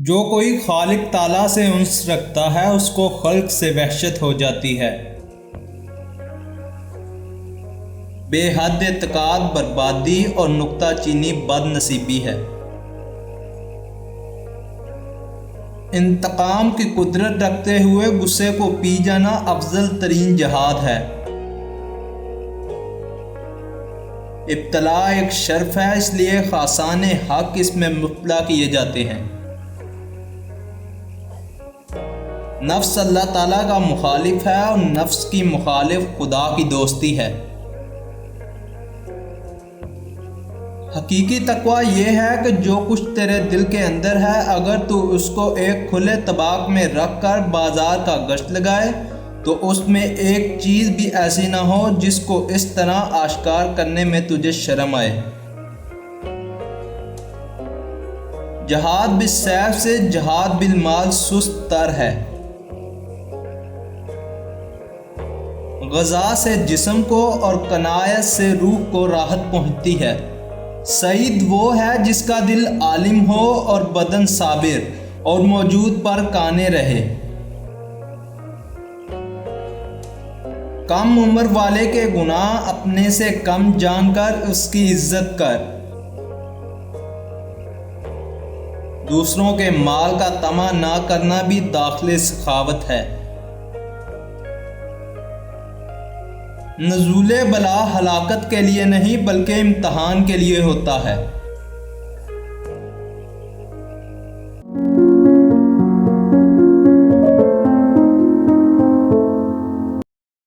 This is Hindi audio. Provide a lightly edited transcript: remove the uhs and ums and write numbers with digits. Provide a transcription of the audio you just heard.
जो कोई खालिक ताला से उन्स रखता है उसको खल्क से वहशत हो जाती है। बेहद एतकाद बर्बादी और नुक्ताचीनी बदनसीबी है। इंतकाम की कुदरत रखते हुए गुस्से को पी जाना अफजल तरीन जहाद है। इब्तला एक शर्फ है, इसलिए खासाने हक इसमें मुब्तला किए जाते हैं। नफ्स अल्लाह ताला का मुखालिफ है और नफ्स की मुखालिफ खुदा की दोस्ती है। हकीकी तकवा यह है कि जो कुछ तेरे दिल के अंदर है, अगर तू उसको एक खुले तबाक में रख कर बाजार का गश्त लगाए तो उसमें एक चीज़ भी ऐसी ना हो जिसको इस तरह आश्कार करने में तुझे शर्म आए। जहाद बिस्सैफ से जहाद बिलमाल सुस्त तर है। ग़ज़ा से जिस्म को और कनायत से रूह को राहत पहुँचती है। सईद वो है जिसका दिल आलिम हो और बदन साबिर और मौजूद पर काने रहे। कम उम्र वाले के गुनाह अपने से कम जानकर उसकी इज्जत कर। दूसरों के माल का तमा ना करना भी दाखिले सखावत है। नज़ूले बला हलाकत के लिए नहीं बल्कि इम्तहान के लिए होता है।